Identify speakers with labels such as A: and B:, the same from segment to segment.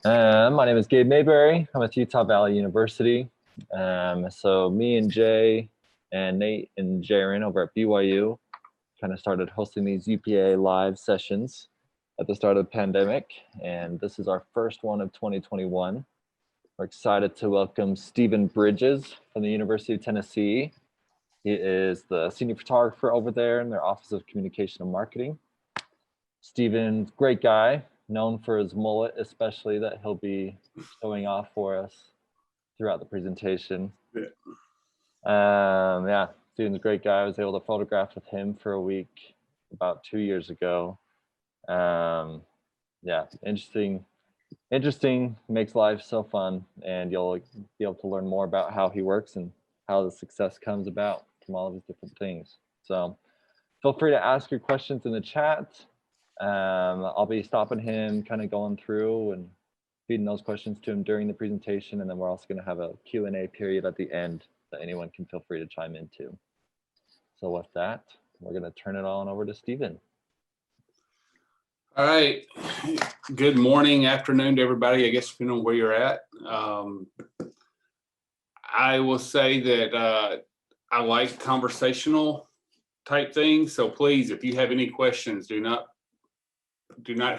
A: My name is Gabe Mayberry. I'm at Utah Valley University. So me and Jay and Nate and Jaron over at BYU kind of started hosting these UPAA live sessions at the start of the pandemic, and this is our first one of 2021. We're excited to welcome Stephen Bridges from the University of Tennessee. He is the senior photographer over there in their Office of Communication and Marketing. Stephen's a great guy, known for his mullet, especially, that he'll be showing off for us throughout the presentation. Yeah, Stephen's a great guy. I was able to photograph with him for a week about 2 years ago. Yeah, interesting, makes life so fun, and you'll be able to learn more about how he works and how the success comes about from all of these different things. So feel free to ask your questions in the chat. I'll be stopping him, kind of going through and feeding those questions to him during the presentation, and then we're also going to have a Q&A period at the end that anyone can feel free to chime into. So with that, we're going to turn it on over to Stephen.
B: All right. Good morning, afternoon to everybody, I guess, depending on where you're at. I will say that I like conversational type things. So please, if you have any questions, do not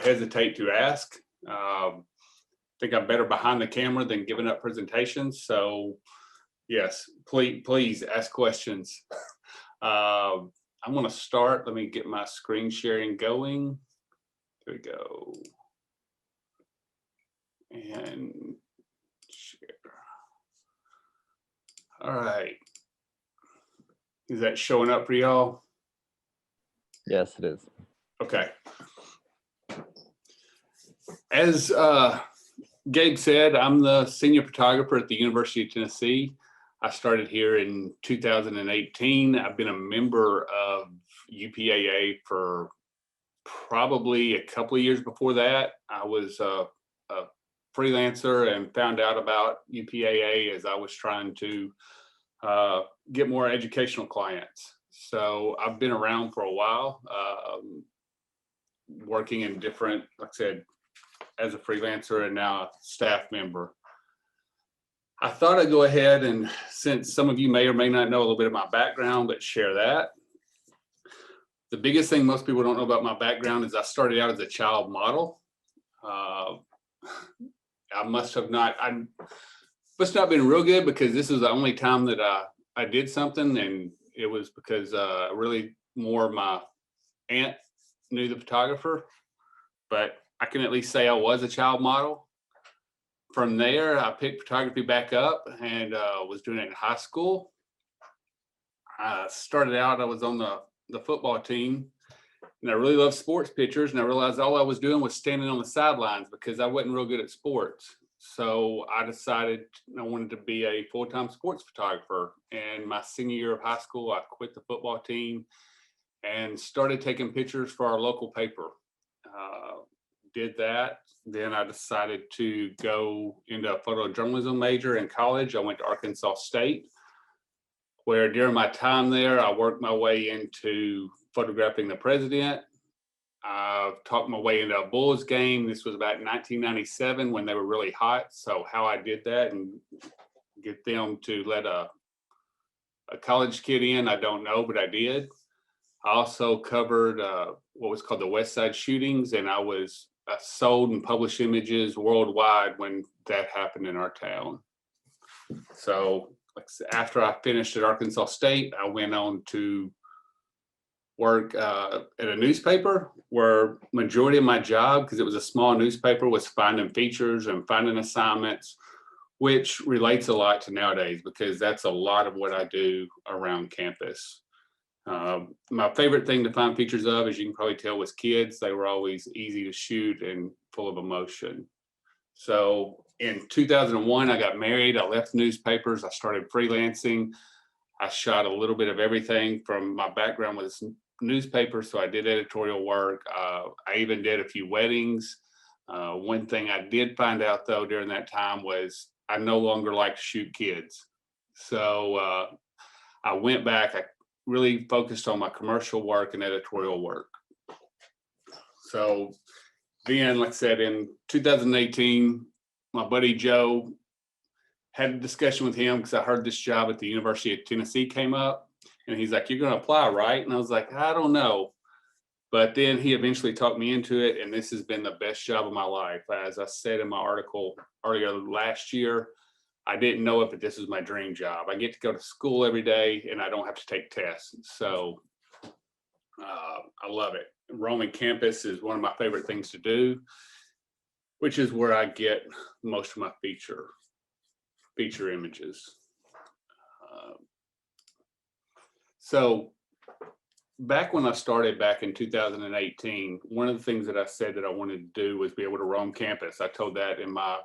B: hesitate to ask. I think I'm better behind the camera than giving up presentations. So yes, please ask questions. I'm going to start. Let me get my screen sharing going. Here we go. And share. All right. Is that showing up for y'all?
A: Yes, it is.
B: Okay. As Gabe said, I'm the senior photographer at the University of Tennessee. I started here in 2018. I've been a member of UPAA for probably a couple of years before that. I was a freelancer and found out about UPAA as I was trying to get more educational clients. So I've been around for a while, working in different, like I said, as a freelancer and now a staff member. I thought I'd go ahead and, since some of you may or may not know a little bit of my background, but share that. The biggest thing most people don't know about my background is I started out as a child model. I must have not been real good, because this is the only time that I did something, and it was because really more my aunt knew the photographer, but I can at least say I was a child model. From there, I picked photography back up and was doing it in high school. I started out, I was on the football team, and I really loved sports pictures, and I realized all I was doing was standing on the sidelines because I wasn't real good at sports. So I decided I wanted to be a full-time sports photographer. And my senior year of high school, I quit the football team and started taking pictures for our local paper. Did that. Then I decided to go into a photojournalism major in college. I went to Arkansas State, where during my time there, I worked my way into photographing the president. I've talked my way into a Bulls game. This was about 1997 when they were really hot. So how I did that and get them to let a college kid in, I don't know, but I did. I also covered what was called the West Side shootings, and I sold and published images worldwide when that happened in our town. So after I finished at Arkansas State, I went on to work at a newspaper, where majority of my job, because it was a small newspaper, was finding features and finding assignments, which relates a lot to nowadays, because that's a lot of what I do around campus. My favorite thing to find features of, as you can probably tell, was kids. They were always easy to shoot and full of emotion. So in 2001, I got married. I left newspapers. I started freelancing. I shot a little bit of everything. From my background was newspapers, so I did editorial work. I even did a few weddings. One thing I did find out, though, during that time was I no longer like to shoot kids. So I went back. I really focused on my commercial work and editorial work. So then, like I said, in 2018, my buddy Joe, had a discussion with him because I heard this job at the University of Tennessee came up, and he's like, "You're going to apply, right?" And I was like, "I don't know." But then he eventually talked me into it, and this has been the best job of my life. As I said in my article earlier last year, I didn't know it, but this is my dream job. I get to go to school every day, and I don't have to take tests. So I love it. Roaming campus is one of my favorite things to do, which is where I get most of my feature images. So back when I started back in 2018, one of the things that I said that I wanted to do was be able to roam campus. I told that in my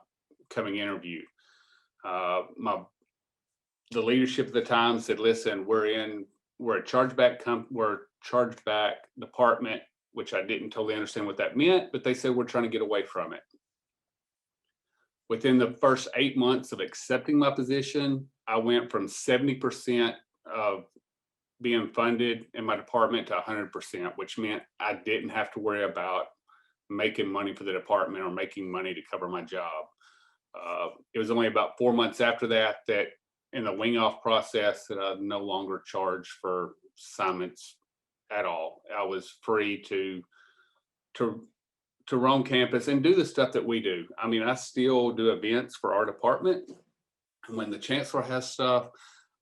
B: coming interview. The leadership at the time said, "Listen, we're a chargeback department," which I didn't totally understand what that meant, but they said we're trying to get away from it. Within the first 8 months of accepting my position, I went from 70% of being funded in my department to 100%, which meant I didn't have to worry about making money for the department or making money to cover my job. It was only about 4 months after that in the wing off process that I no longer charged for assignments at all. I was free to roam campus and do the stuff that we do. I mean, I still do events for our department when the chancellor has stuff,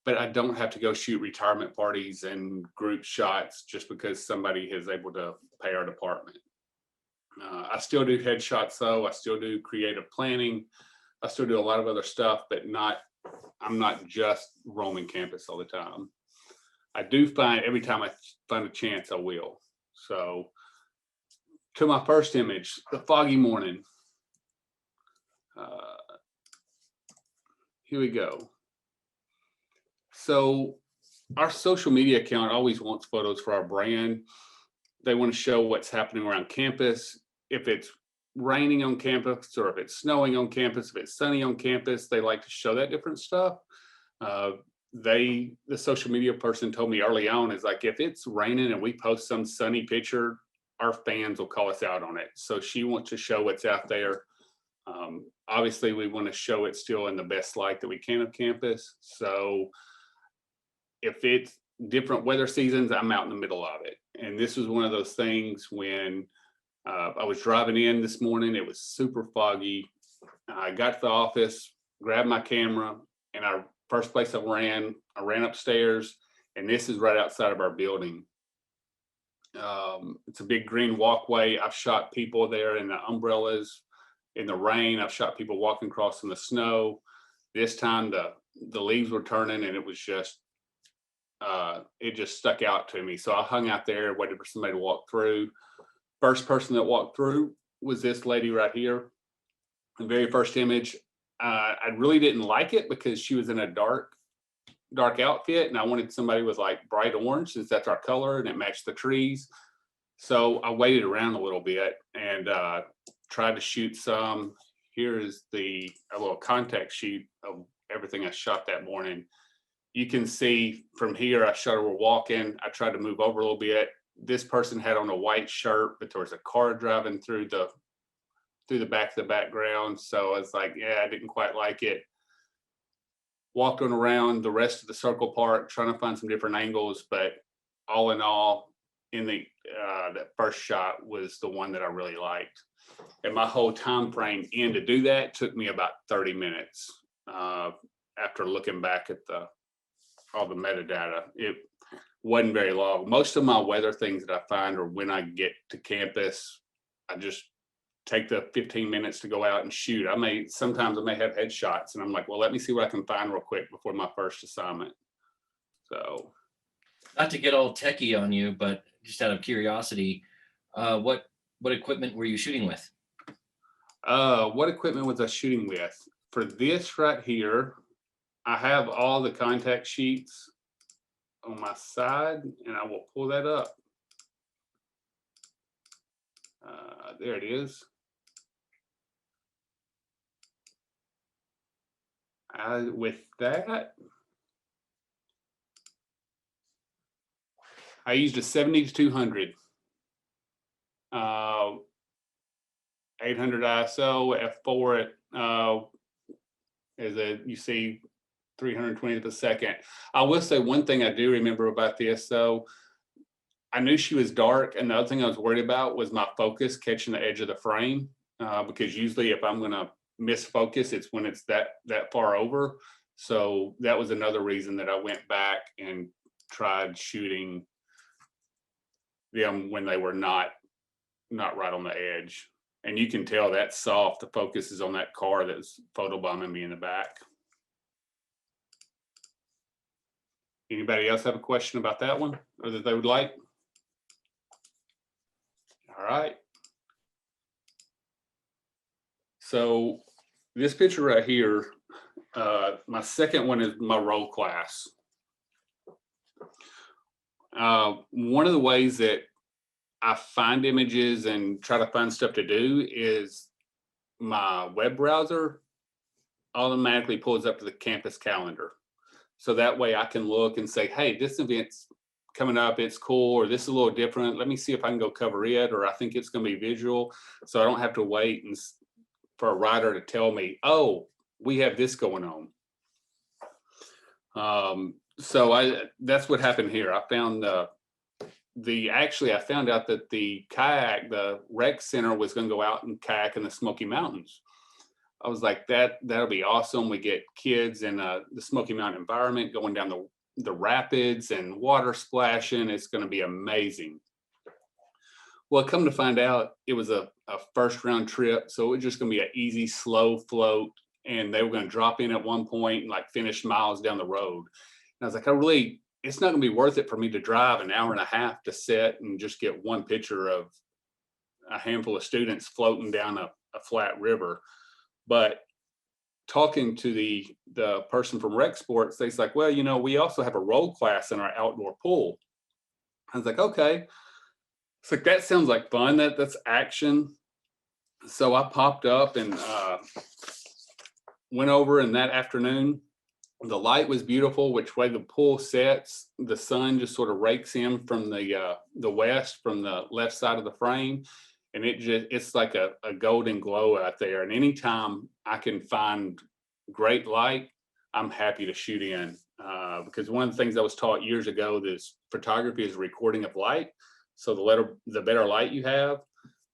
B: but I don't have to go shoot retirement parties and group shots just because somebody is able to pay our department. I still do headshots though. I still do creative planning. I still do a lot of other stuff, but I'm not just roaming campus all the time. I do find every time I find a chance, I will. So to my first image, the foggy morning. Here we go. So our social media account always wants photos for our brand. They want to show what's happening around campus. If it's raining on campus or if it's snowing on campus, if it's sunny on campus, they like to show that different stuff. The social media person told me early on is like, if it's raining and we post some sunny picture, our fans will call us out on it. So she wants to show what's out there. Obviously we want to show it still in the best light that we can of campus. So if it's different weather seasons, I'm out in the middle of it. And this was one of those things when I was driving in this morning, it was super foggy. I got to the office, grabbed my camera, and first place I ran upstairs, and this is right outside of our building. It's a big green walkway. I've shot people there in the umbrellas, in the rain. I've shot people walking across in the snow. This time the leaves were turning, and it was just, it just stuck out to me. So I hung out there, waited for somebody to walk through. First person that walked through was this lady right here. The very first image, I really didn't like it because she was in a dark outfit, and I wanted somebody with like bright orange since that's our color and it matched the trees. So I waited around a little bit and tried to shoot some. Here is a little contact sheet of everything I shot that morning. You can see from here, I shot her walking. I tried to move over a little bit. This person had on a white shirt, but there was a car driving through the back of the background. So I was like, yeah, I didn't quite like it. Walking around the rest of the Circle Park, trying to find some different angles, but all in all, in that first shot was the one that I really liked. And my whole time frame to do that took me about 30 minutes. After looking back at all the metadata, it wasn't very long. Most of my weather things that I find are when I get to campus, I just take the 15 minutes to go out and shoot. Sometimes I may have headshots and I'm like, well, let me see what I can find real quick before my first assignment. So,
C: not to get all techie on you, but just out of curiosity, what equipment were you shooting with?
B: What equipment was I shooting with? For this right here, I have all the contact sheets on my side, and I will pull that up. There it is. With that, I used a 70-200. 800 ISO, f4 you see 320th a second. I will say one thing I do remember about this though. I knew she was dark, and the other thing I was worried about was my focus catching the edge of the frame, because usually if I'm gonna miss focus, it's when it's that far over. So that was another reason that I went back and tried shooting them when they were not right on the edge. And you can tell that's soft. The focus is on that car that's photobombing me in the back. Anybody else have a question about that one or that they would like? All right. So this picture right here, my second one is my roll class. One of the ways that I find images and try to find stuff to do is my web browser automatically pulls up to the campus calendar. So that way I can look and say, hey, this event's coming up, it's cool, or this is a little different. Let me see if I can go cover it, or I think it's going to be visual. So I don't have to wait for a writer to tell me, oh, we have this going on. So that's what happened here. I found actually I found out that the rec center was going to go out and kayak in the Smoky Mountains. I was like, that'll be awesome. We get kids in the Smoky Mountain environment going down the rapids and water splashing. It's going to be amazing. Well, come to find out, it was a first round trip. So it was just going to be an easy, slow float. And they were going to drop in at one point and like finish miles down the road. And I was like, it's not going to be worth it for me to drive an hour and a half to sit and just get one picture of a handful of students floating down a flat river. But talking to the person from Rec Sports, they's like, well, we also have a roll class in our outdoor pool. I was like, okay. It's like, that sounds like fun. That's action. So I popped up and went over, and that afternoon, the light was beautiful. Which way the pool sets, the sun just sort of rakes in from the west, from the left side of the frame. And it's like a golden glow out there. And anytime I can find great light, I'm happy to shoot in. Because one of the things I was taught years ago is photography is recording of light. So the better light you have,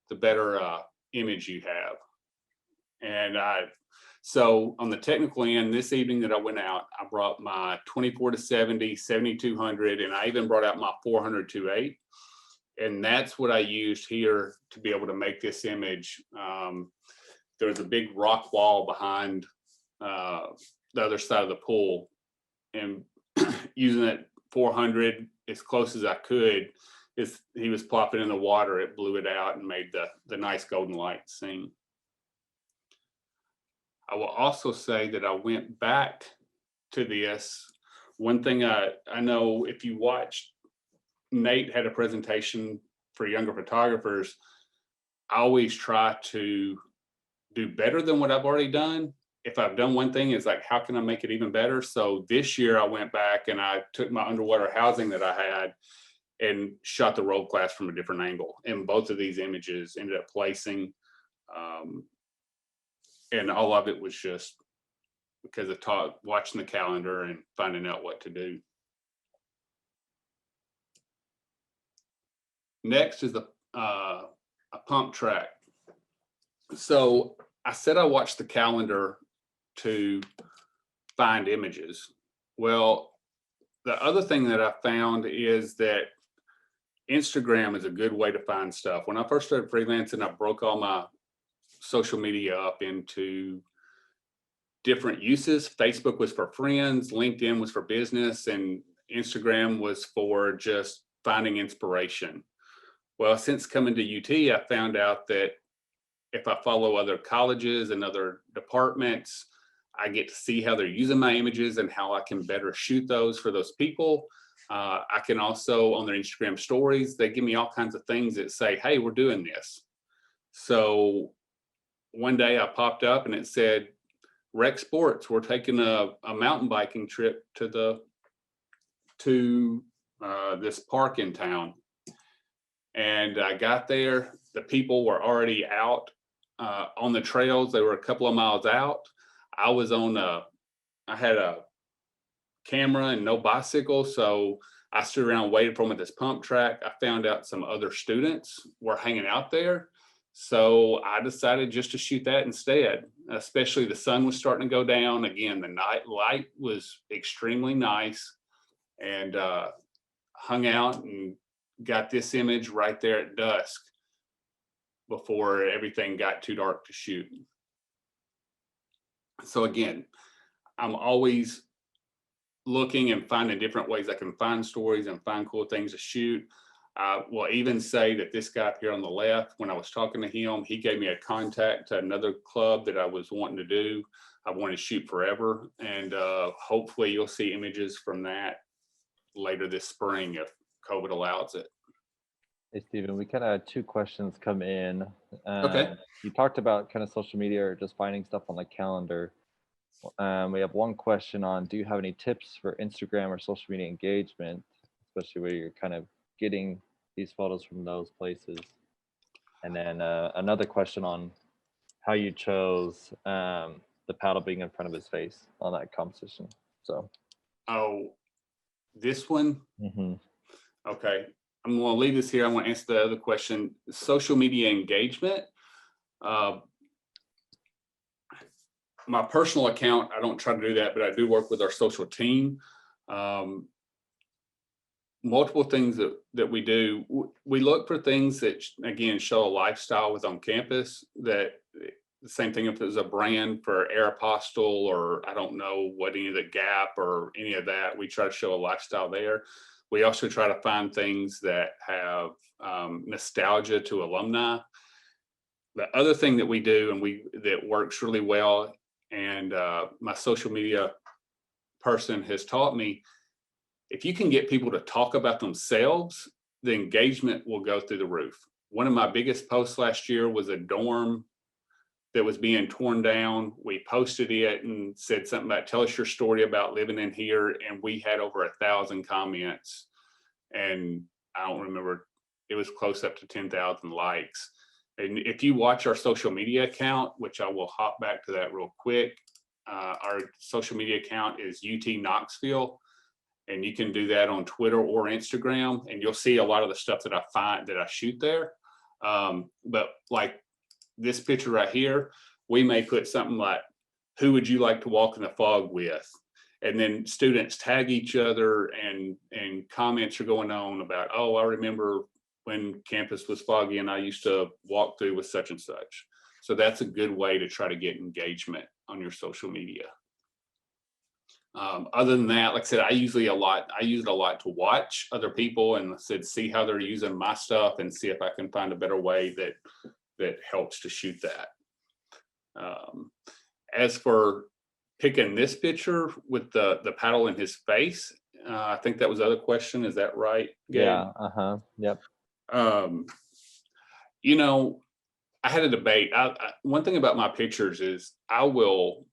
B: the better image you have. And so on the technical end, this evening that I went out, I brought my 24-70, 7200, and I even brought out my 400-8. And that's what I used here to be able to make this image. There's a big rock wall behind the other side of the pool, and using that 400 as close as I could, he was plopping in the water, it blew it out and made the nice golden light scene. I will also say that I went back to this. One thing I know, if you watched, Nate had a presentation for younger photographers. I always try to do better than what I've already done. If I've done one thing, it's like, how can I make it even better? So this year I went back and I took my underwater housing that I had and shot the roll class from a different angle. And both of these images ended up placing. And all of it was just because of watching the calendar and finding out what to do. Next is a pump track. So I said I watched the calendar to find images. Well, the other thing that I found is that Instagram is a good way to find stuff. When I first started freelancing, I broke all my social media up into different uses. Facebook was for friends, LinkedIn was for business, and Instagram was for just finding inspiration. Well, since coming to UT, I found out that if I follow other colleges and other departments, I get to see how they're using my images and how I can better shoot those for those people. I can also, on their Instagram stories, they give me all kinds of things that say, hey, we're doing this. So one day I popped up and it said, Rec Sports, we're taking a mountain biking trip to this park in town. And I got there, the people were already out on the trails. They were a couple of miles out. I was I had a camera and no bicycle, so I stood around waiting for them at this pump track. I found out some other students were hanging out there, so I decided just to shoot that instead. Especially the sun was starting to go down. Again, the night light was extremely nice, and hung out and got this image right there at dusk before everything got too dark to shoot. So again, I'm always looking and finding different ways I can find stories and find cool things to shoot. Will even say that this guy up here on the left, when I was talking to him, he gave me a contact to another club that I was wanting to do. I wanted to shoot forever, and hopefully you'll see images from that later this spring if COVID allows it.
A: Hey, Stephen, we kind of had 2 questions come in.
B: Okay.
A: You talked about kind of social media or just finding stuff on the calendar. We have one question on, do you have any tips for Instagram or social media engagement, especially where you're kind of getting these photos from those places? And then another question on how you chose the paddle being in front of his face on that composition. So.
B: Oh, this one?
A: Mm-hmm.
B: Okay. I'm going to leave this here. I want to answer the other question. Social media engagement. My personal account, I don't try to do that, but I do work with our social team. Multiple things that we do. We look for things that, again, show a lifestyle with on campus. That the same thing if there's a brand for Aeropostale or I don't know what any of the Gap or any of that, we try to show a lifestyle there. We also try to find things that have nostalgia to alumni. The other thing that we do and that works really well, and my social media person has taught me, if you can get people to talk about themselves, the engagement will go through the roof. One of my biggest posts last year was a dorm that was being torn down. We posted it and said something about, tell us your story about living in here. And we had over 1,000 comments. And I don't remember, it was close up to 10,000 likes. And if you watch our social media account, which I will hop back to that real quick, our social media account is UT Knoxville. And you can do that on Twitter or Instagram. And you'll see a lot of the stuff that I shoot there. But like this picture right here, we may put something like, who would you like to walk in the fog with? And then students tag each other and comments are going on about, oh, I remember when campus was foggy and I used to walk through with such and such. So that's a good way to try to get engagement on your social media. Other than that, like I said, I use it a lot to watch other people and see how they're using my stuff and see if I can find a better way that helps to shoot that. As for picking this picture with the paddle in his face, I think that was the other question. Is that right, Gabe?
A: Yeah. Yep.
B: You know, I had a debate. One thing about my pictures is I will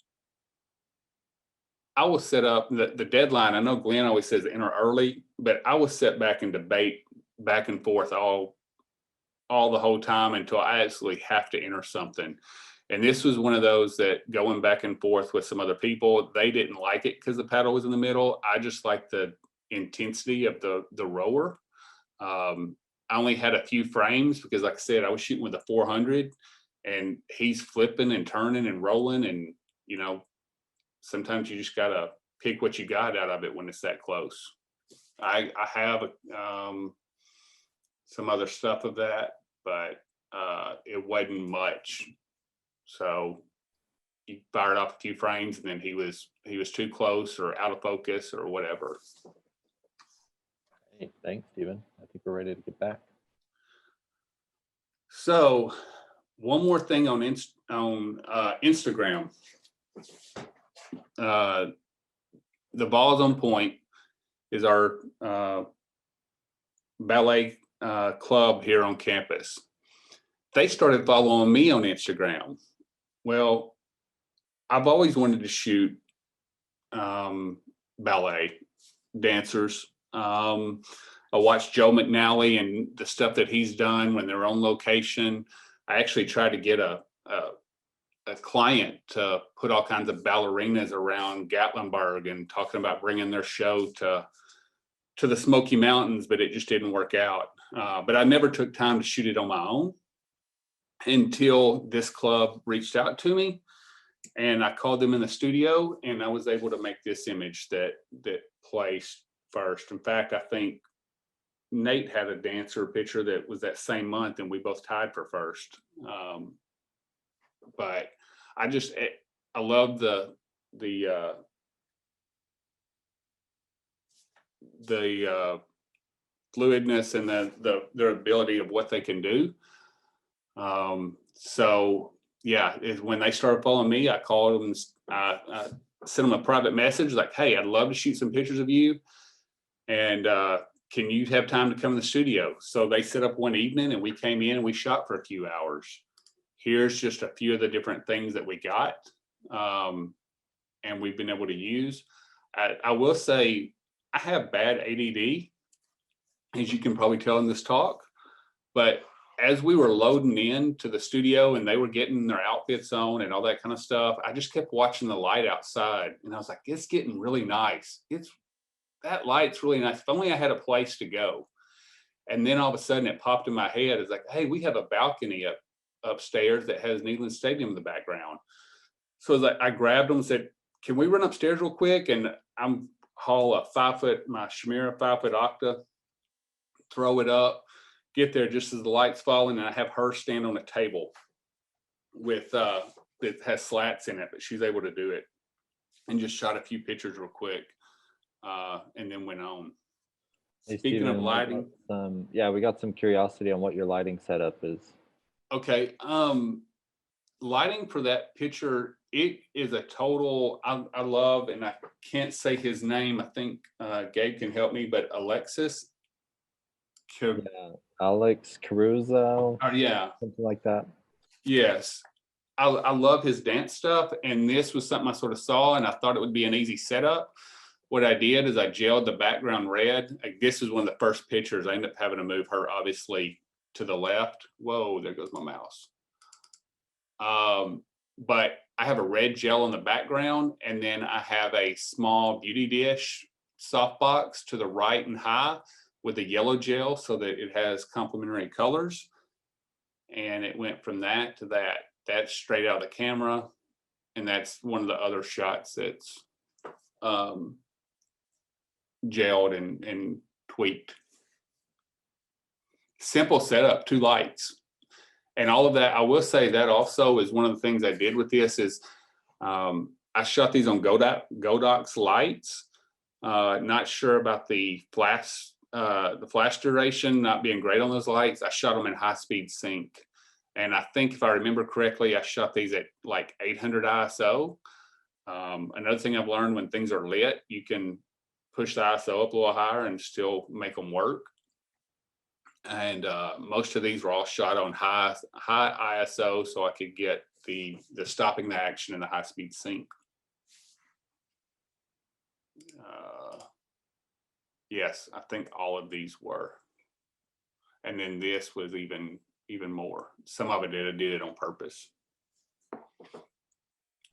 B: set up the deadline. I know Glenn always says enter early, but I will sit back and debate back and forth all the whole time until I actually have to enter something. And this was one of those that going back and forth with some other people, they didn't like it because the paddle was in the middle. I just like the intensity of the rower. I only had a few frames because, like I said, I was shooting with a 400 and he's flipping and turning and rolling. And, you know, sometimes you just got to pick what you got out of it when it's that close. I have some other stuff of that, but it wasn't much. So he fired off a few frames and then he was too close or out of focus or whatever.
A: Hey, thanks, Stephen. I think we're ready to get back.
B: So one more thing on Instagram. The Balls on Point is our ballet club here on campus. They started following me on Instagram. Well, I've always wanted to shoot ballet dancers. I watched Joe McNally and the stuff that he's done when they're on location. I actually tried to get a a client to put all kinds of ballerinas around Gatlinburg and talking about bringing their show to the Smoky Mountains, but it just didn't work out. But I never took time to shoot it on my own until this club reached out to me, and I called them in the studio, and I was able to make this image that placed first. In fact, I think Nate had a dancer picture that was that same month, and we both tied for first. But I love the fluidness and their ability of what they can do. So yeah, when they started following me, I called them, I sent them a private message like, hey, I'd love to shoot some pictures of you, and can you have time to come to the studio? So they set up one evening, and we came in and we shot for a few hours. Here's just a few of the different things that we got, and we've been able to use. I will say I have bad ADD, as you can probably tell in this talk, but as we were loading in to the studio and they were getting their outfits on and all that kind of stuff, I just kept watching the light outside, and I was like, it's getting really nice. That light's really nice. If only I had a place to go. And then all of a sudden it popped in my head. It's like, hey, we have a balcony upstairs that has Neyland Stadium in the background. So I grabbed them and said, can we run upstairs real quick? And I'm haul a 5-foot, my Shimera 5-foot Octa, throw it up, get there just as the light's falling, and I have her stand on a table with it has slats in it, but she's able to do it, and just shot a few pictures real quick, and then went on.
A: Hey,
B: Speaking of
A: Steven,
B: lighting,
A: we got some curiosity on what your lighting setup is.
B: okay, lighting for that picture, it is a total, I love, and I can't say his name, I think Gabe can help me, but Alexis.
A: Yeah, Alex Caruso.
B: Oh yeah,
A: Something like that.
B: yes. I love his dance stuff, and this was something I sort of saw, and I thought it would be an easy setup. What I did is I gelled the background red. Like, this was one of the first pictures. I ended up having to move her obviously to the left. Whoa, there goes my mouse. But I have a red gel in the background, and then I have a small beauty dish softbox to the right and high with a yellow gel so that it has complementary colors. And it went from that to that. That's straight out of the camera. And that's one of the other shots that's gelled and tweaked. Simple setup, 2 lights. And all of that, I will say that also is one of the things I did with this is I shot these on Godox lights. Not sure about the flash duration not being great on those lights. I shot them in high speed sync. And I think if I remember correctly, I shot these at like 800 ISO. Another thing I've learned, when things are lit, you can push the ISO up a little higher and still make them work. And most of these were all shot on high ISO, so I could get the stopping the action in the high speed sync. Yes, I think all of these were. And then this was even more. Some of it I did it on purpose.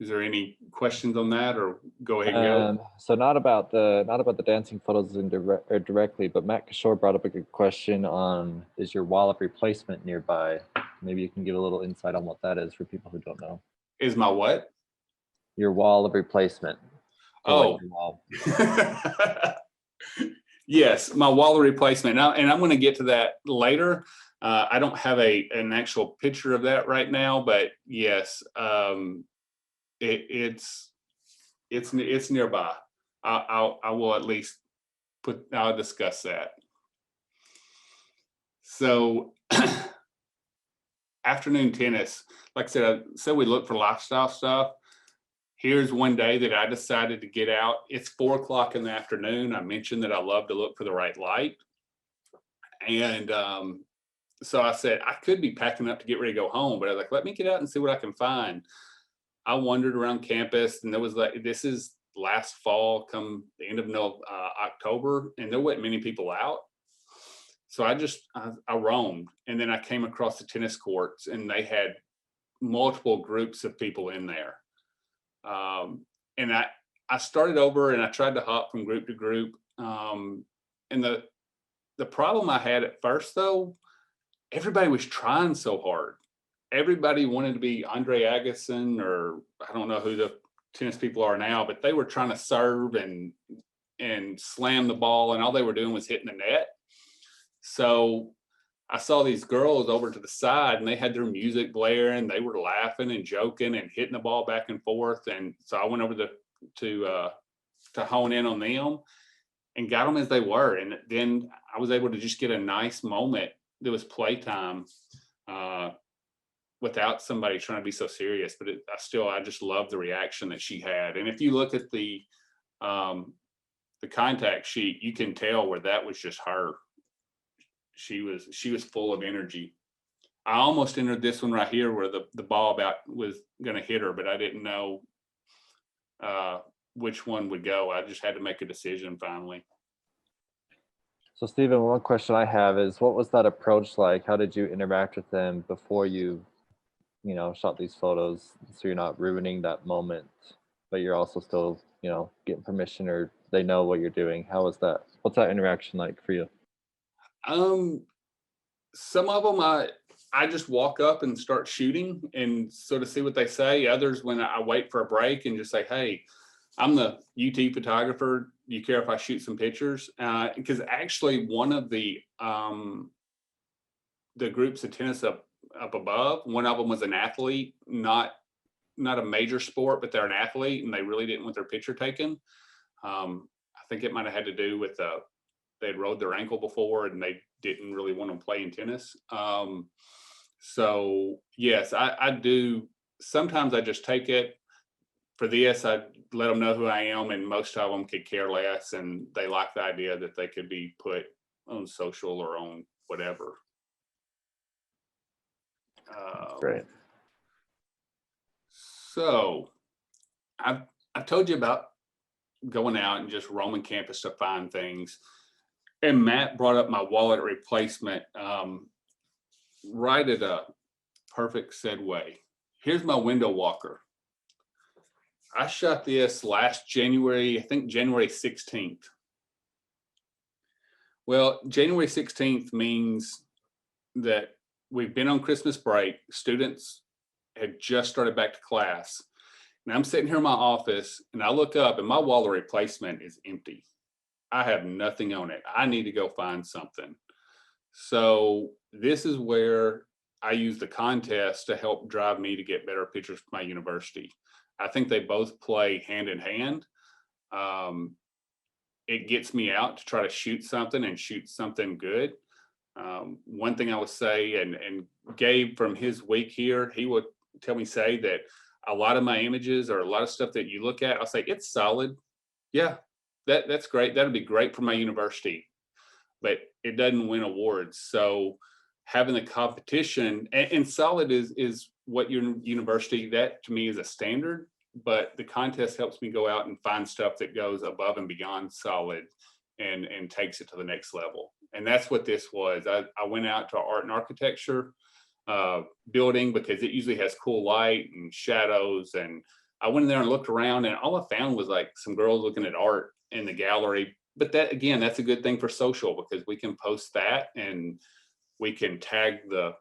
B: Is there any questions on that, or go ahead and go?
A: So not about the dancing photos directly, but Matt Kishore brought up a good question on, is your wall of replacement nearby? Maybe you can give a little insight on what that is for people who don't know.
B: Is my what?
A: Your wall of replacement.
B: Oh.
A: Like your wall.
B: Yes, my wall of replacement. Now, and I'm going to get to that later. I don't have an actual picture of that right now, but yes, it's nearby. I will at least I'll discuss that. So afternoon tennis, like I said we look for lifestyle stuff. Here's one day that I decided to get out. It's 4 o'clock in the afternoon. I mentioned that I love to look for the right light. And so I said, I could be packing up to get ready to go home, but I was like, let me get out and see what I can find. I wandered around campus, and there was like, this is last fall, come the end of October, and there wasn't many people out. So I roamed, and then I came across the tennis courts, and they had multiple groups of people in there. And I started over and I tried to hop from group to group. And the problem I had at first, though, everybody was trying so hard. Everybody wanted to be Andre Agassi, or I don't know who the tennis people are now, but they were trying to serve and slam the ball, and all they were doing was hitting the net. So I saw these girls over to the side, and they had their music blaring. They were laughing and joking and hitting the ball back and forth. And so I went over to hone in on them and got them as they were. And then I was able to just get a nice moment. There was playtime without somebody trying to be so serious. But I just love the reaction that she had. And if you look at the contact sheet, you can tell where that was just her. She was full of energy. I almost entered this one right here where the ball was going to hit her, but I didn't know which one would go. I just had to make a decision finally.
A: So Stephen, one question I have is, what was that approach like? How did you interact with them before you shot these photos, so you're not ruining that moment, but you're also still, getting permission, or they know what you're doing? How was that? What's that interaction like for you?
B: Some of them I just walk up and start shooting and sort of see what they say. Others, when I wait for a break and just say, "Hey, I'm the UT photographer. Do you care if I shoot some pictures?" Because actually, one of the groups of tennis up above, one of them was an athlete, not a major sport, but they're an athlete, and they really didn't want their picture taken. I think it might have had to do with they'd rolled their ankle before and they didn't really want to play in tennis. So yes, I do. Sometimes I just take it. For this, I let them know who I am, and most of them could care less, and they like the idea that they could be put on social or on whatever.
A: Great.
B: So I told you about going out and just roaming campus to find things. And Matt brought up my wallet replacement right at a perfect segue. Here's my window walker. I shot this last January, I think January 16th. Well, January 16th means that we've been on Christmas break. Students had just started back to class. And I'm sitting here in my office and I look up and my wallet replacement is empty. I have nothing on it. I need to go find something. So this is where I use the contest to help drive me to get better pictures for my university. I think they both play hand in hand. It gets me out to try to shoot something and shoot something good. One thing I would say, and Gabe from his week here, he would say that a lot of my images or a lot of stuff that you look at, I'll say, it's solid. Yeah, that's great. That'd be great for my university, but it doesn't win awards. So having the competition and solid is what your university, that to me is a standard, but the contest helps me go out and find stuff that goes above and beyond solid and takes it to the next level. And that's what this was. I went out to art and architecture building because it usually has cool light and shadows. And I went in there and looked around, and all I found was like some girls looking at art in the gallery. But that, again, that's a good thing for social because we can post that and we can tag the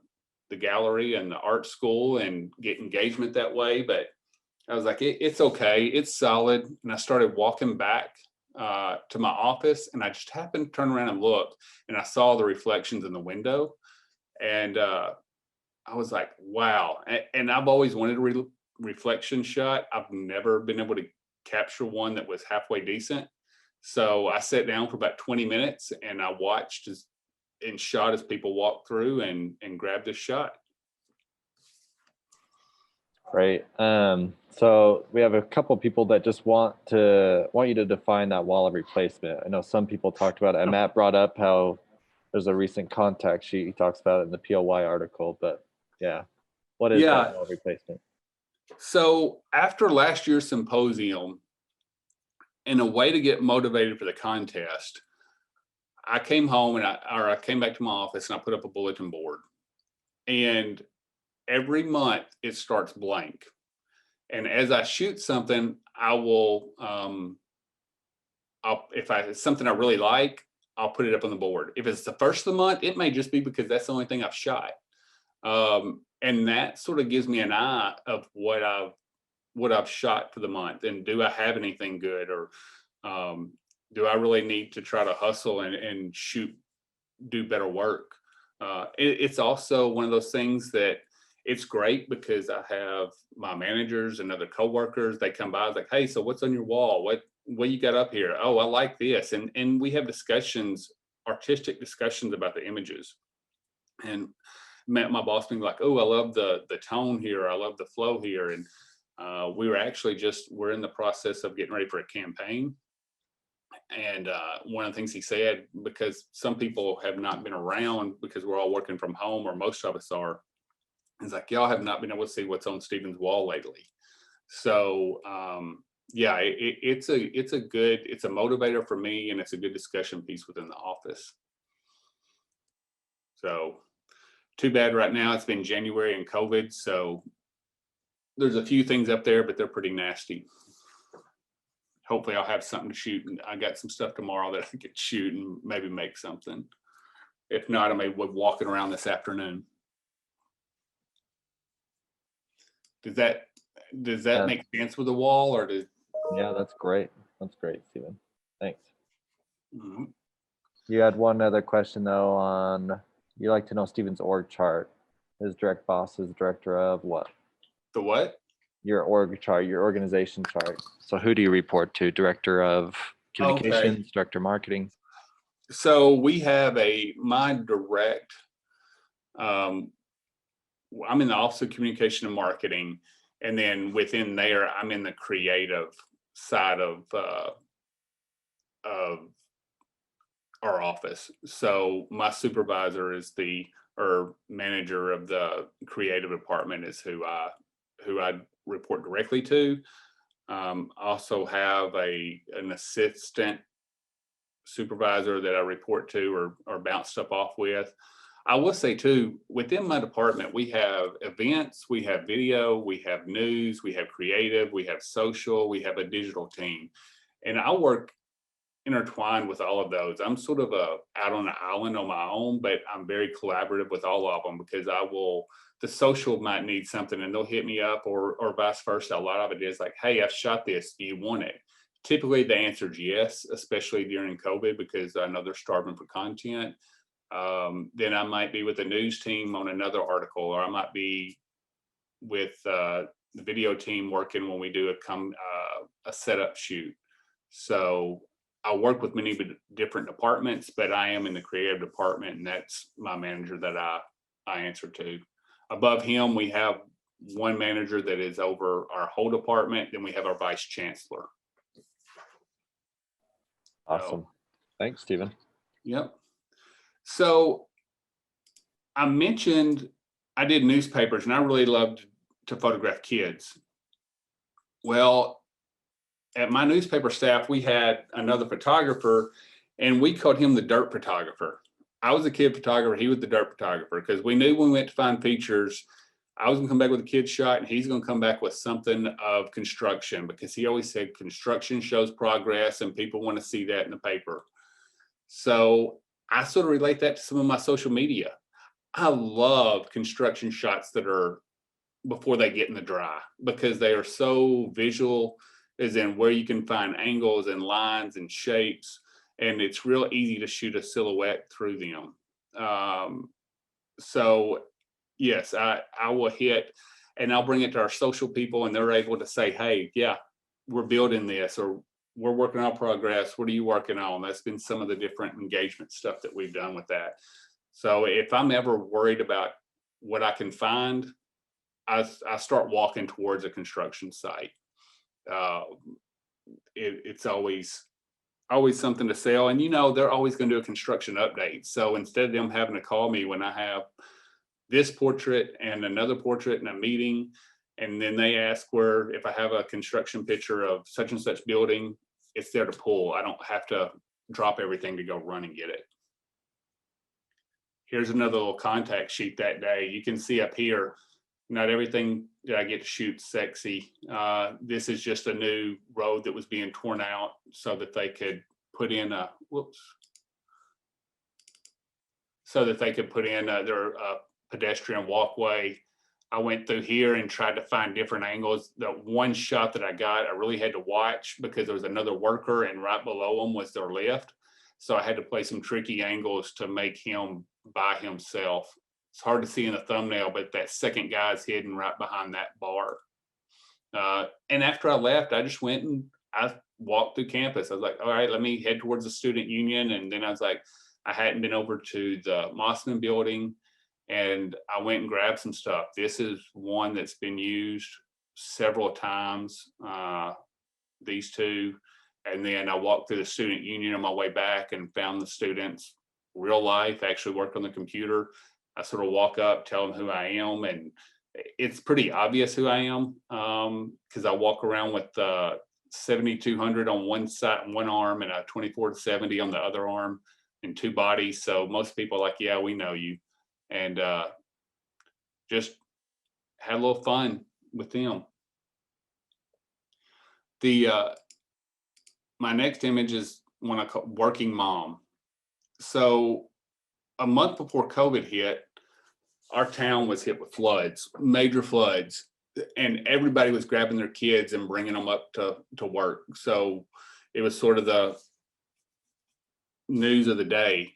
B: gallery and the art school and get engagement that way. But I was like, it's okay, it's solid. And I started walking back to my office, and I just happened to turn around and look, and I saw the reflections in the window, and I was like, wow. And I've always wanted a reflection shot. I've never been able to capture one that was halfway decent. So I sat down for about 20 minutes and I watched and shot as people walked through and grabbed a shot.
A: Great. So we have a couple people that just want you to define that wall of replacement. I know some people talked about it, and Matt brought up how there's a recent contact sheet. He talks about it in the POY article, but yeah, what is that wall of replacement?
B: So after last year's symposium, in a way to get motivated for the contest, I came home and I came back to my office and I put up a bulletin board. And every month it starts blank. And as I shoot something, I will, if it's something I really like, I'll put it up on the board. If it's the first of the month, it may just be because that's the only thing I've shot. And that sort of gives me an eye of what I've shot for the month, and do I have anything good, or do I really need to try to hustle and do better work? It's also one of those things that it's great because I have my managers and other coworkers. They come by, like, hey, so what's on your wall? What you got up here? Oh, I like this. And we have discussions, artistic discussions about the images. And my boss being like, oh, I love the tone here. I love the flow here. And we're in the process of getting ready for a campaign. And one of the things he said, because some people have not been around because we're all working from home, or most of us are, is like, y'all have not been able to see what's on Stephen's wall lately. So yeah, it's a motivator for me, and it's a good discussion piece within the office. So too bad right now it's been January and COVID, so there's a few things up there, but they're pretty nasty. Hopefully I'll have something to shoot, and I got some stuff tomorrow that I could shoot and maybe make something. If not, I may be walking around this afternoon. Does that make sense with the wall, or does?
A: Yeah, that's great. That's great, Stephen. Thanks.
B: Mm-hmm.
A: You had one other question though on, you like to know Stephen's org chart. His direct boss is director of what?
B: The what?
A: Your org chart, your organization chart. So who do you report to? Director of communications,
B: Okay.
A: director of marketing?
B: So we have my direct, I'm in the Office of Communication and Marketing, and then within there, I'm in the creative side of our office. So my supervisor is or manager of the creative department is who I report directly to. Also have an assistant supervisor that I report to or bounce stuff off with. I will say too, within my department, we have events, we have video, we have news, we have creative, we have social, we have a digital team. And I work intertwined with all of those. I'm sort of out on an island on my own, but I'm very collaborative with all of them, because the social might need something and they'll hit me up, or vice versa. A lot of it is like, hey, I've shot this, do you want it? Typically the answer is yes, especially during COVID, because I know they're starving for content. Then I might be with the news team on another article, or I might be with the video team working when we do a setup shoot. So I work with many different departments, but I am in the creative department, and that's my manager that I answer to. Above him, we have one manager that is over our whole department. Then we have our vice chancellor.
A: Awesome. Thanks, Stephen.
B: Yep. So I mentioned I did newspapers, and I really loved to photograph kids. Well, at my newspaper staff, we had another photographer, and we called him the dirt photographer. I was a kid photographer, he was the dirt photographer, because we knew when we went to find features, I was gonna come back with a kid shot, and he's gonna come back with something of construction, because he always said construction shows progress and people want to see that in the paper. So I sort of relate that to some of my social media. I love construction shots that are before they get in the dry, because they are so visual, as in where you can find angles and lines and shapes, and it's real easy to shoot a silhouette through them. So yes, I will hit, and I'll bring it to our social people, and they're able to say, hey, yeah, we're building this, or we're working on progress. What are you working on? That's been some of the different engagement stuff that we've done with that. So if I'm ever worried about what I can find, I start walking towards a construction site. It's always something to sell, and they're always going to do a construction update. So instead of them having to call me when I have this portrait and another portrait in a meeting, and then they ask if I have a construction picture of such and such building, it's there to pull. I don't have to drop everything to go run and get it. Here's another little contact sheet that day. You can see up here, not everything that I get to shoot sexy. This is just a new road that was being torn out so that they could put in a, their pedestrian walkway. I went through here and tried to find different angles. The one shot that I got, I really had to watch because there was another worker and right below them was their lift. So I had to play some tricky angles to make him by himself. It's hard to see in the thumbnail, but that second guy is hidden right behind that bar. And after I left, I just went and I walked through campus. I was like, all right, let me head towards the student union. And then I was like, I hadn't been over to the Mossman building, and I went and grabbed some stuff. This is one that's been used several times, these two. And then I walked through the student union on my way back and found the students real life, actually work on the computer. I sort of walk up, tell them who I am, and it's pretty obvious who I am because I walk around with 7200 on one side, one arm, and a 2470 on the other arm, and two bodies. So most people are like, yeah, we know you. And just had a little fun with them. My next image is one I call working mom. So a month before COVID hit, our town was hit with floods, major floods, and everybody was grabbing their kids and bringing them up to work. So it was sort of the news of the day.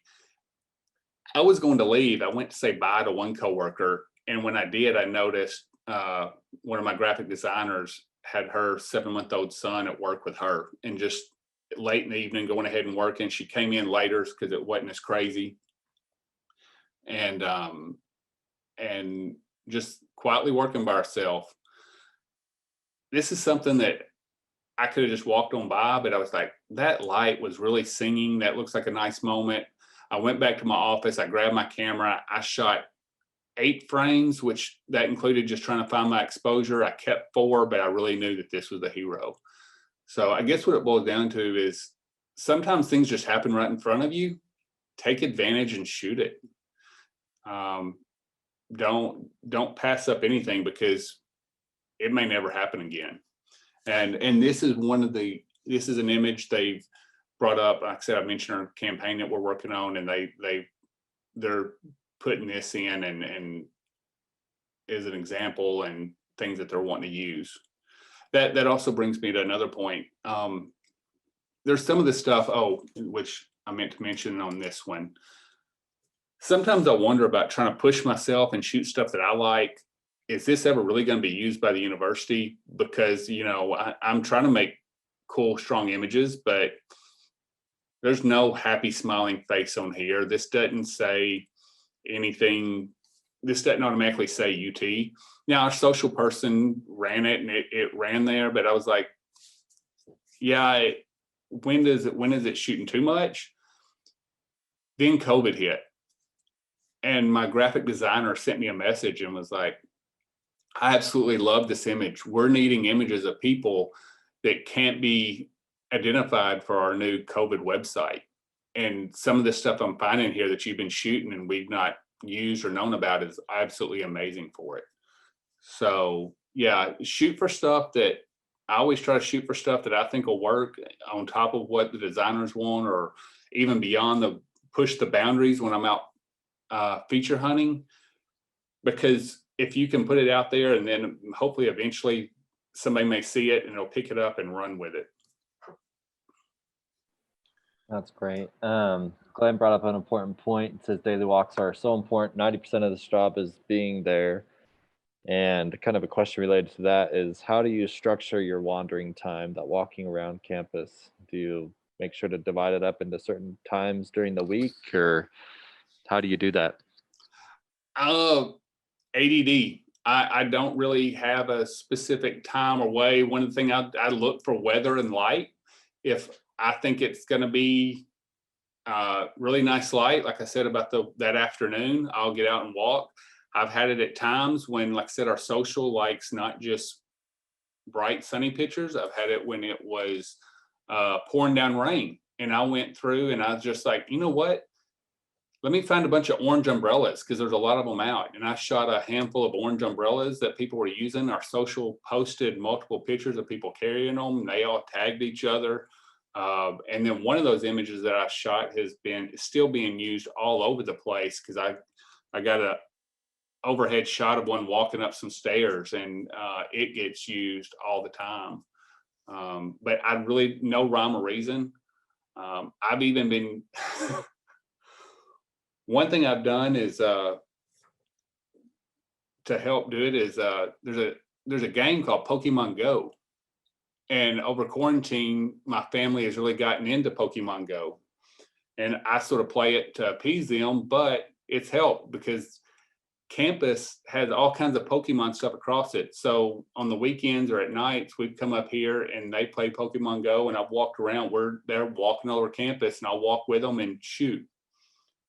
B: I was going to leave. I went to say bye to one coworker, and when I did, I noticed one of my graphic designers had her 7-month-old son at work with her, and just late in the evening going ahead and working. She came in later because it wasn't as crazy, and just quietly working by herself. This is something that I could have just walked on by, but I was like, that light was really singing. That looks like a nice moment. I went back to my office. I grabbed my camera. I shot 8 frames, which that included just trying to find my exposure. I kept 4, but I really knew that this was the hero. So I guess what it boils down to is sometimes things just happen right in front of you. Take advantage and shoot it. Don't pass up anything because it may never happen again. And this is this is an image they've brought up. Like I said, I mentioned our campaign that we're working on, and they're putting this in and as an example and things that they're wanting to use. That also brings me to another point. There's some of the stuff, which I meant to mention on this one. Sometimes I wonder about trying to push myself and shoot stuff that I like. Is this ever really going to be used by the university? Because, I'm trying to make cool, strong images, but there's no happy, smiling face on here. This doesn't say anything. This doesn't automatically say UT. Now, our social person ran it and it ran there, but I was like, yeah, when is it shooting too much? Then COVID hit. And my graphic designer sent me a message and was like, I absolutely love this image. We're needing images of people that can't be identified for our new COVID website. And some of the stuff I'm finding here that you've been shooting and we've not used or known about is absolutely amazing for it. So yeah, shoot for stuff that I always try to shoot for stuff that I think will work on top of what the designers want, or even beyond push the boundaries when I'm out feature hunting, because if you can put it out there and then hopefully eventually somebody may see it and they'll pick it up and run with it.
A: That's great. Glenn brought up an important point. It says daily walks are so important. 90% of this job is being there. And kind of a question related to that is, how do you structure your wandering time, that walking around campus? Do you make sure to divide it up into certain times during the week, or how do you do that?
B: ADD. I don't really have a specific time or way. One of the things I look for weather and light. If I think it's going to be really nice light, like I said about that afternoon, I'll get out and walk. I've had it at times when, like I said, our social likes not just bright sunny pictures. I've had it when it was pouring down rain, and I went through and I was just like, you know what? let me find a bunch of orange umbrellas because there's a lot of them out. And I shot a handful of orange umbrellas that people were using. Our social posted multiple pictures of people carrying them. They all tagged each other. And then one of those images that I shot is still being used all over the place because I got a overhead shot of one walking up some stairs, and it gets used all the time. But I really no rhyme or reason. I've even been one thing I've done is to help do it is there's a game called Pokemon Go. And over quarantine, my family has really gotten into Pokemon Go. And I sort of play it to appease them, but it's helped because campus has all kinds of Pokemon stuff across it. So on the weekends or at nights, we've come up here and they play Pokemon Go, and I've walked around. They're walking all over campus, and I'll walk with them and shoot.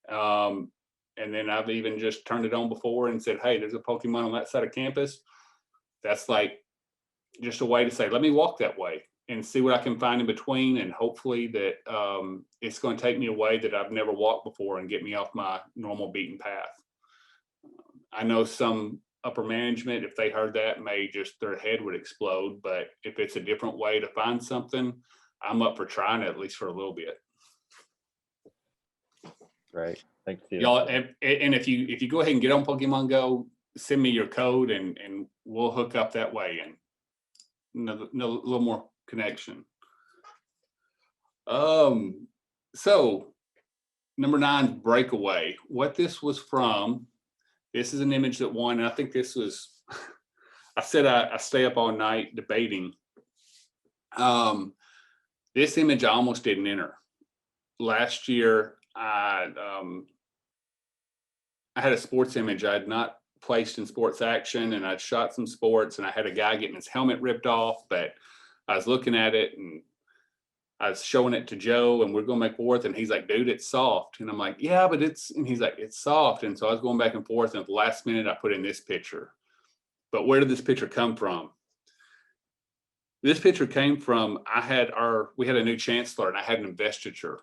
B: And then I've even just turned it on before and said, hey, there's a Pokemon on that side of campus. That's like just a way to say, let me walk that way and see what I can find in between. And hopefully that it's going to take me a way that I've never walked before and get me off my normal beaten path. I know some upper management, if they heard that, their head would explode. But if it's a different way to find something, I'm up for trying it, at least for a little bit.
A: Right. Thanks, Steve.
B: Y'all, and if you go ahead and get on Pokemon Go, send me your code and we'll hook up that way and a little more connection. So number 9, breakaway. What this was from, this is an image that won, and I think this was, I said I stay up all night debating. This image I almost didn't enter. Last year, I had a sports image I had not placed in sports action, and I'd shot some sports, and I had a guy getting his helmet ripped off, but I was looking at it and I was showing it to Joe, and we're going back and forth, and he's like, dude, it's soft. And I'm like, yeah, but and he's like, it's soft. And so I was going back and forth, and at the last minute I put in this picture. But where did this picture come from? This picture came from, we had a new chancellor, and I had an investiture.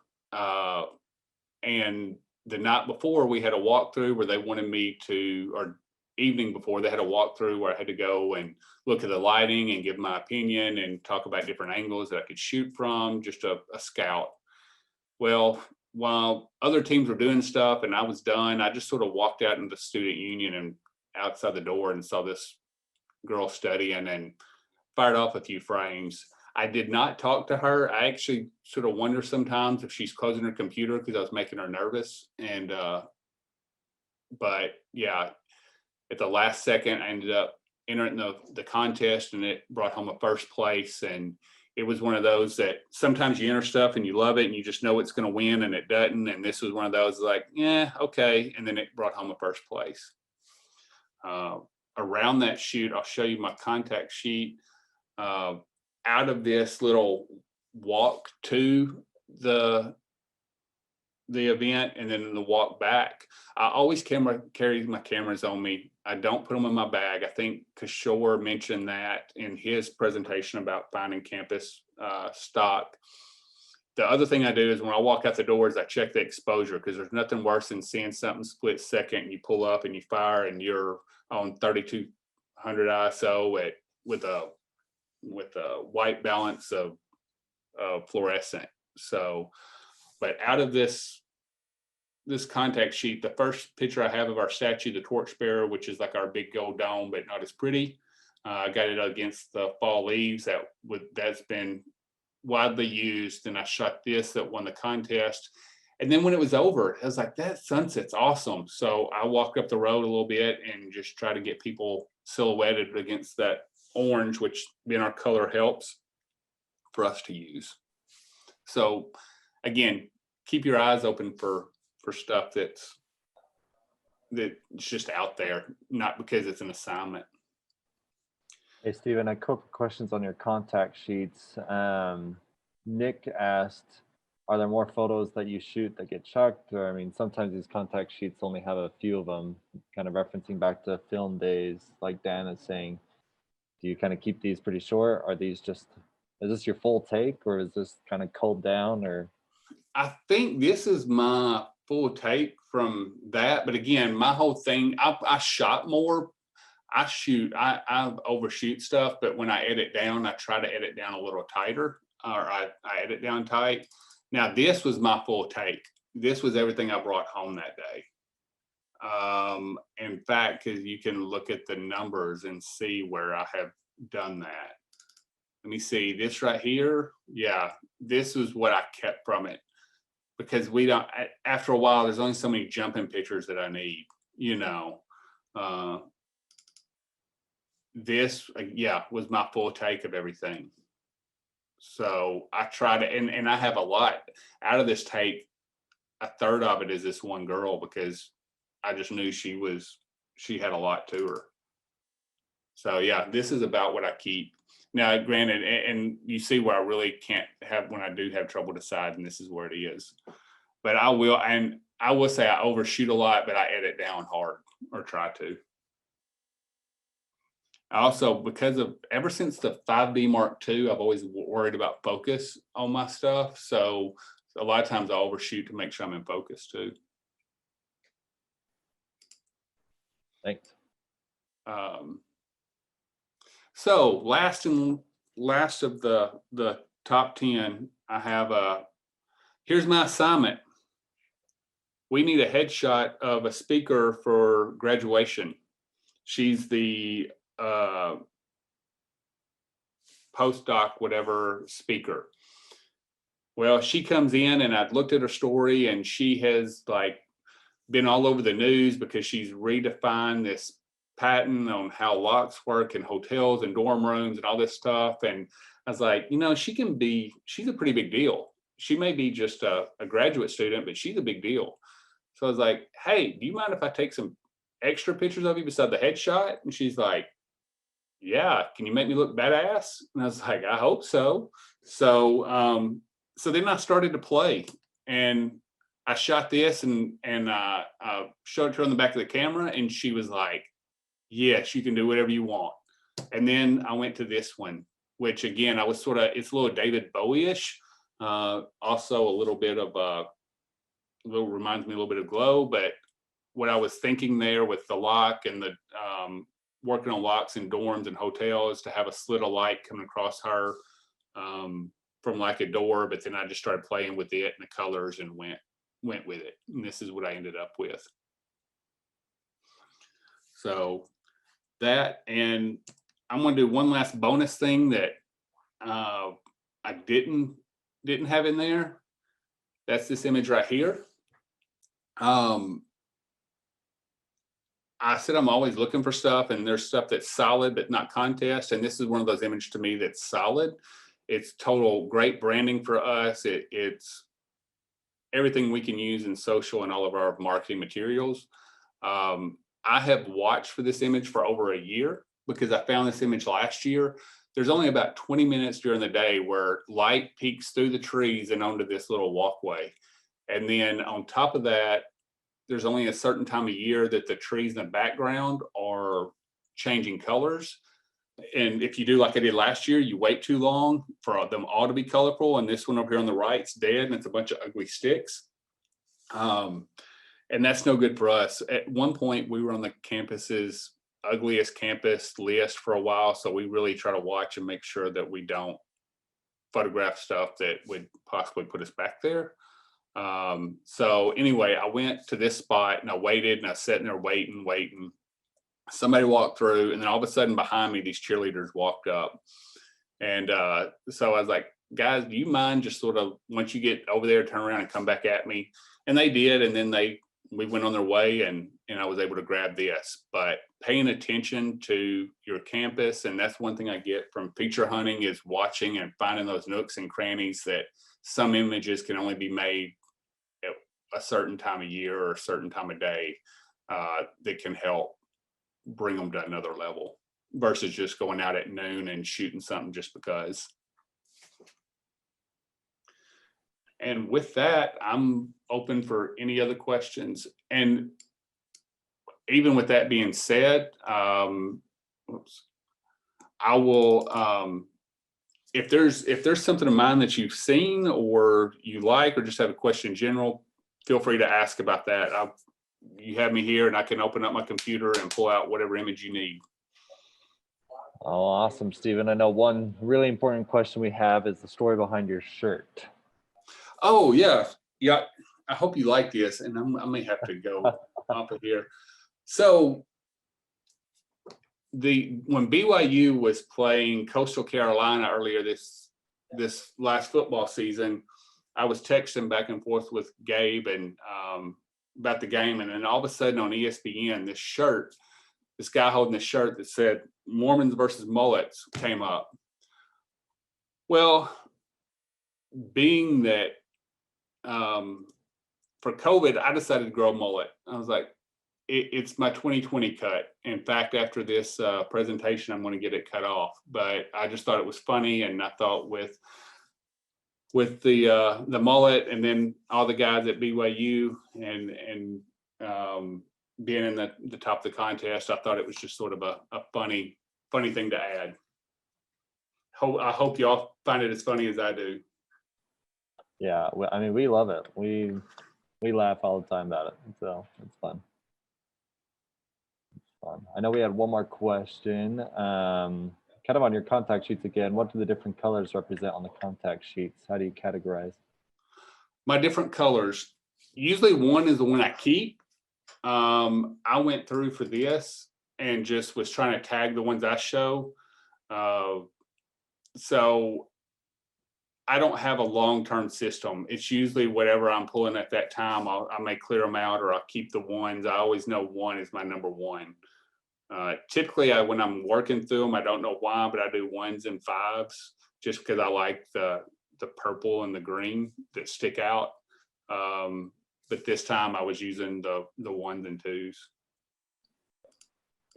B: And the night before, we had a walkthrough where they wanted me to, or evening before, they had a walkthrough where I had to go and look at the lighting and give my opinion and talk about different angles that I could shoot from, just a scout. Well, while other teams were doing stuff and I was done, I just sort of walked out into the student union and outside the door and saw this girl studying and fired off a few frames. I did not talk to her. I actually sort of wonder sometimes if she's closing her computer because I was making her nervous. And, but yeah, at the last second, I ended up entering the contest, and it brought home a first place. And it was one of those that sometimes you enter stuff and you love it and you just know it's going to win, and it doesn't. And this was one of those like, yeah, okay. And then it brought home a first place. Around that shoot, I'll show you my contact sheet. Out of this little walk to the event and then the walk back, I always carry my cameras on me. I don't put them in my bag. I think Kishore mentioned that in his presentation about finding campus stock. The other thing I do is when I walk out the doors, I check the exposure, because there's nothing worse than seeing something split second and you pull up and you fire and you're on 3200 ISO with a white balance of fluorescent. So, but out of this contact sheet, the first picture I have of our statue, the torchbearer, which is like our big gold dome, but not as pretty. I got it against the fall leaves that's been widely used, and I shot this that won the contest. And then when it was over, I was like, that sunset's awesome. So I walked up the road a little bit and just try to get people silhouetted against that orange, which being our color helps for us to use. So again, keep your eyes open for stuff that's just out there, not because it's an assignment.
A: Hey, Stephen, a couple questions on your contact sheets. Nick asked, are there more photos that you shoot that get chucked? Or, I mean, sometimes these contact sheets only have a few of them, kind of referencing back to film days, like Dan is saying. Do you kind of keep these pretty short? Are these is this your full take, or is this kind of culled down? Or
B: I think this is my full take from that. But again, my whole thing, I shot more. I overshoot stuff, but when I edit down, I try to edit down a little tighter, or I edit down tight. Now, this was my full take. This was everything I brought home that day. In fact, because you can look at the numbers and see where I have done that. Let me see this right here. Yeah, this is what I kept from it, because we don't, after a while, there's only so many jumping pictures that I need, you know. This, yeah, was my full take of everything. So I try to, and I have a lot out of this take. A third of it is this one girl, because I just knew she had a lot to her. So yeah, this is about what I keep. Now, granted, and you see where I really can't have, when I do have trouble deciding, this is where it is. But I will say I overshoot a lot, but I edit down hard, or try to. Also, because of, ever since the 5B Mark II, I've always worried about focus on my stuff. So a lot of times I overshoot to make sure I'm in focus too.
A: Thanks.
B: So last of the top 10, I have here's my assignment. We need a headshot of a speaker for graduation. She's the postdoc, whatever, speaker. Well, she comes in, and I've looked at her story, and she has like been all over the news because she's redefined this patent on how locks work in hotels and dorm rooms and all this stuff. And I was like, you know, she's a pretty big deal. She may be just a graduate student, but she's a big deal. So I was like, hey, do you mind if I take some extra pictures of you beside the headshot? And she's like, yeah, can you make me look badass? And I was like, I hope so. So then I started to play, and I shot this and showed it to her on the back of the camera, and she was like, yes, you can do whatever you want. And then I went to this one, which again, I was it's a little David Bowie-ish. Also a little bit of reminds me a little bit of Glow, but what I was thinking there with the lock and the working on locks in dorms and hotels, to have a slit of light coming across her from like a door, but then I just started playing with it and the colors and went with it. And this is what I ended up with. So that, and I'm going to do one last bonus thing that I didn't have in there. That's this image right here. I said I'm always looking for stuff, and there's stuff that's solid but not contest, and this is one of those images to me that's solid. It's total great branding for us. It's everything we can use in social and all of our marketing materials. I have watched for this image for over a year, because I found this image last year. There's only about 20 minutes during the day where light peeks through the trees and onto this little walkway. And then on top of that, there's only a certain time of year that the trees in the background are changing colors. And if you do like I did last year, you wait too long for them all to be colorful. And this one over here on the right is dead, and it's a bunch of ugly sticks. And that's no good for us. At one point, we were on the campus's ugliest campus list for a while. So we really try to watch and make sure that we don't photograph stuff that would possibly put us back there. So anyway, I went to this spot and I waited, and I was sitting there waiting. Somebody walked through, and then all of a sudden behind me, these cheerleaders walked up. And so I was like, guys, do you mind just sort of, once you get over there, turn around and come back at me? And they did. And then we went on their way, and I was able to grab this. But paying attention to your campus, and that's one thing I get from feature hunting, is watching and finding those nooks and crannies that some images can only be made at a certain time of year or a certain time of day, that can help bring them to another level, versus just going out at noon and shooting something just because. And with that, I'm open for any other questions. And even with that being said, I will, if there's something in mind that you've seen or you like, or just have a question in general, feel free to ask about that. You have me here and I can open up my computer and pull out whatever image you need.
A: Oh, awesome, Stephen. I know one really important question we have is the story behind your shirt.
B: Oh yeah. Yeah. I hope you like this, and I may have to go off of here. So when BYU was playing Coastal Carolina earlier this last football season, I was texting back and forth with Gabe and about the game, and then all of a sudden on ESPN, this guy holding this shirt that said Mormons versus mullets came up. Well, being that for COVID, I decided to grow a mullet. I was like, it's my 2020 cut. In fact, after this presentation, I'm going to get it cut off. But I just thought it was funny, and I thought with the mullet, and then all the guys at BYU and being in the top of the contest, I thought it was just sort of a funny thing to add. I hope y'all find it as funny as I do.
A: Yeah, I mean, we love it. We laugh all the time about it, so it's fun. I know we had one more question. Kind of on your contact sheets again, what do the different colors represent on the contact sheets? How do you categorize?
B: My different colors, usually one is the one I keep. I went through for this and just was trying to tag the ones I show. So I don't have a long-term system. It's usually whatever I'm pulling at that time. I may clear them out, or I'll keep the ones. I always know one is my number one. Typically, when I'm working through them, I don't know why, but I do 1s and 5s just because I like the purple and the green that stick out. But this time I was using the 1s and 2s.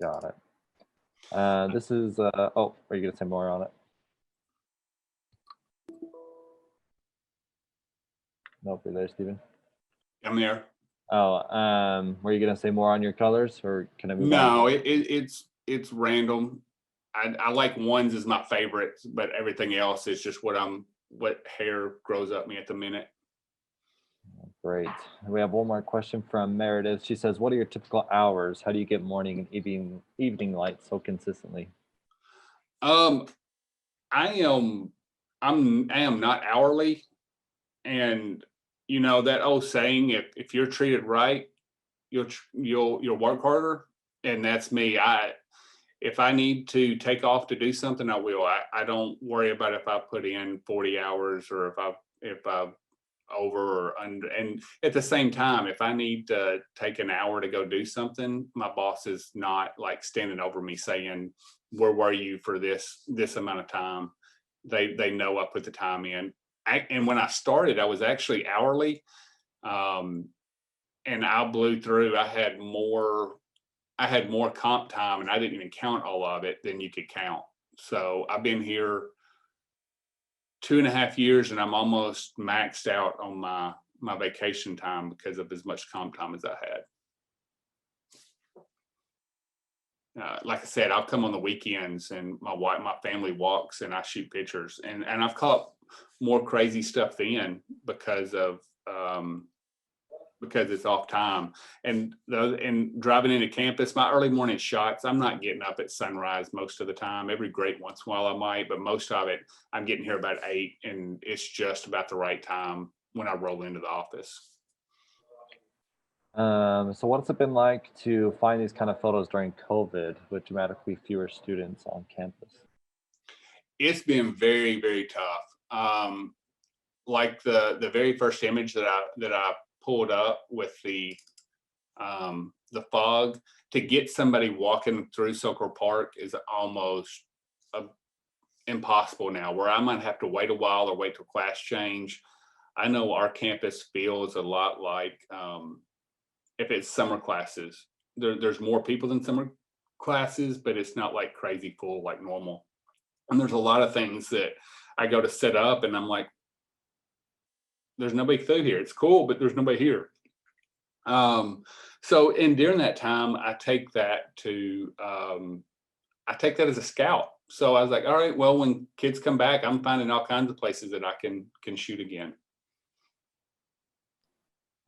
A: Got it. This is, oh, are you going to say more on it? Nope, you're there, Stephen.
B: I'm there.
A: Oh, were you going to say more on your colors, or can I move on?
B: No, it's random. I like 1s as my favorite, but everything else is just what hair grows up me at the minute.
A: Great. We have one more question from Meredith. She says, what are your typical hours? How do you get morning and evening light so consistently?
B: I am not hourly, and you know that old saying, if you're treated right, you'll work harder, and that's me. If I need to take off to do something, I will. I don't worry about if I put in 40 hours or if I over or under. And at the same time, if I need to take an hour to go do something, my boss is not like standing over me saying, where were you for this amount of time? They know I put the time in. And when I started, I was actually hourly, and I blew through. I had more comp time, and I didn't even count all of it than you could count. So I've been here 2.5 years, and I'm almost maxed out on my vacation time because of as much comp time as I had. Like I said, I'll come on the weekends, and my family walks, and I shoot pictures, and I've caught more crazy stuff then because it's off time. And driving into campus, my early morning shots, I'm not getting up at sunrise most of the time. Every great once in a while I might, but most of it, I'm getting here about 8, and it's just about the right time when I roll into the office.
A: So what's it been like to find these kind of photos during COVID with dramatically fewer students on campus?
B: It's been very, very tough. Like the very first image that I pulled up with the fog, to get somebody walking through Soquel Park is almost impossible now, where I might have to wait a while or wait till class change. I know our campus feels a lot like if it's summer classes, there's more people than summer classes, but it's not like crazy full like normal. And there's a lot of things that I go to set up, and I'm like, there's nobody through here. It's cool, but there's nobody here. So, and during that time, I take that as a scout. So I was like, all right, well, when kids come back, I'm finding all kinds of places that I can shoot again.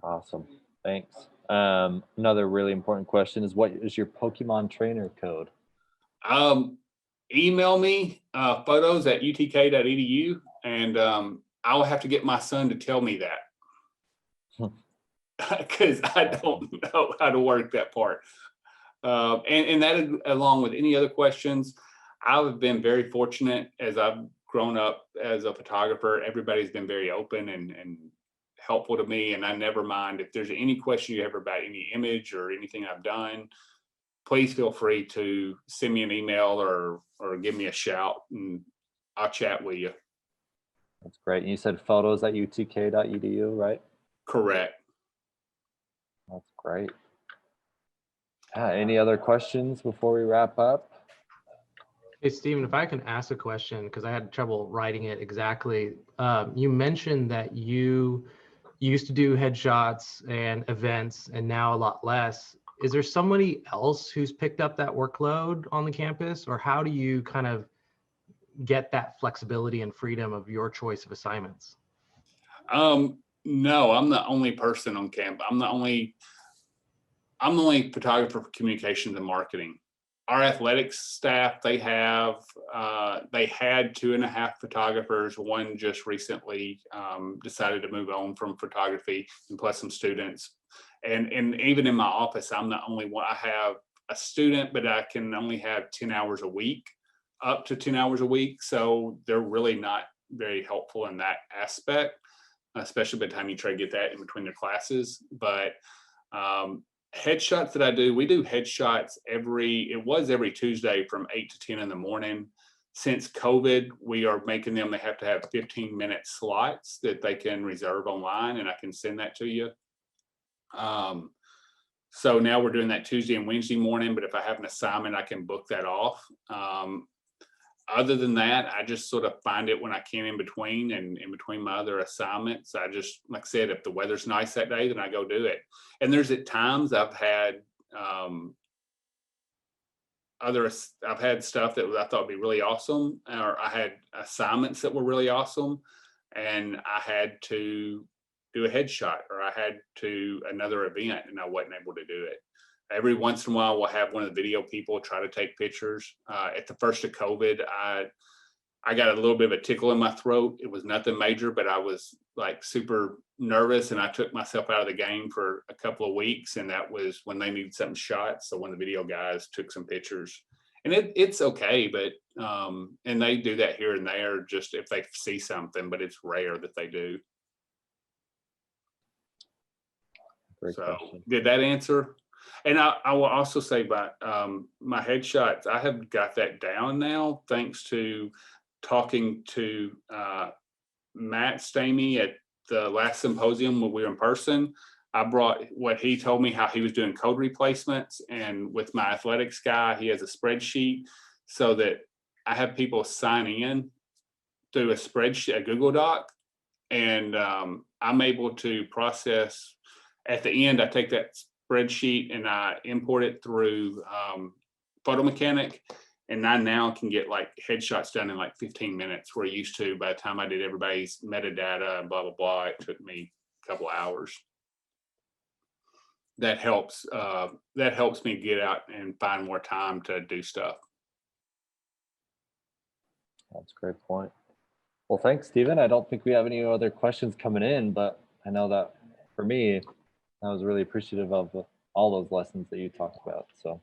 A: Awesome. Thanks. Another really important question is, what is your Pokemon trainer code?
B: Email me photos at utk.edu, and I'll have to get my son to tell me that because I don't know how to work that part. And that, along with any other questions, I've been very fortunate as I've grown up as a photographer. Everybody's been very open and helpful to me, and I never mind if there's any question you have about any image or anything I've done. Please feel free to send me an email or give me a shout, and I'll chat with you.
A: That's great. And you said photos at utk.edu, right?
B: Correct.
A: That's great. Any other questions before we wrap up?
D: Hey, Steven, if I can ask a question, because I had trouble writing it exactly. You mentioned that you used to do headshots and events and now a lot less. Is there somebody else who's picked up that workload on the campus, or how do you kind of get that flexibility and freedom of your choice of assignments?
B: No, I'm the only person on campus. I'm the only photographer for communications and marketing. Our athletics staff, they had 2.5 photographers. One just recently decided to move on from photography, and plus some students. And even in my office, I'm the only one. I have a student, but I can only have 10 hours a week, up to 10 hours a week. So they're really not very helpful in that aspect, especially by the time you try to get that in between their classes. But headshots that I do, we do headshots every Tuesday from 8 to 10 in the morning. Since COVID, we are making them, they have to have 15-minute slots that they can reserve online, and I can send that to you. So now we're doing that Tuesday and Wednesday morning, but if I have an assignment, I can book that off. Other than that, I just sort of find it when I can in between, and in between my other assignments. I just, like I said, if the weather's nice that day, then I go do it. And there's at times I've had stuff that I thought would be really awesome, or I had assignments that were really awesome, and I had to do a headshot, or I had to another event, and I wasn't able to do it. Every once in a while, we'll have one of the video people try to take pictures. At the first of COVID, I got a little bit of a tickle in my throat. It was nothing major, but I was like super nervous, and I took myself out of the game for a couple of weeks, and that was when they needed something shot. So one of the video guys took some pictures, and it's okay, but and they do that here and there just if they see something, but it's rare that they do.
A: Great
B: So
A: question.
B: did that answer? And I will also say about my headshots, I have got that down now, thanks to talking to Matt Stamey at the last symposium when we were in person. I brought what he told me, how he was doing code replacements. And with my athletics guy, he has a spreadsheet so that I have people sign in through a spreadsheet, a Google Doc, and I'm able to process. At the end, I take that spreadsheet and I import it through Photo Mechanic, and I now can get like headshots done in like 15 minutes, where I used to, by the time I did everybody's metadata and blah, blah, blah, it took me a couple of hours. That helps me get out and find more time to do stuff.
A: That's a great point. Well, thanks, Stephen. I don't think we have any other questions coming in, but I know that for me, I was really appreciative of all those lessons that you talked about. So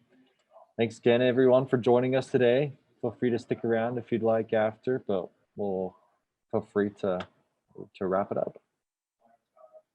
A: thanks again, everyone, for joining us today. Feel free to stick around if you'd like after, but we'll feel free to wrap it up.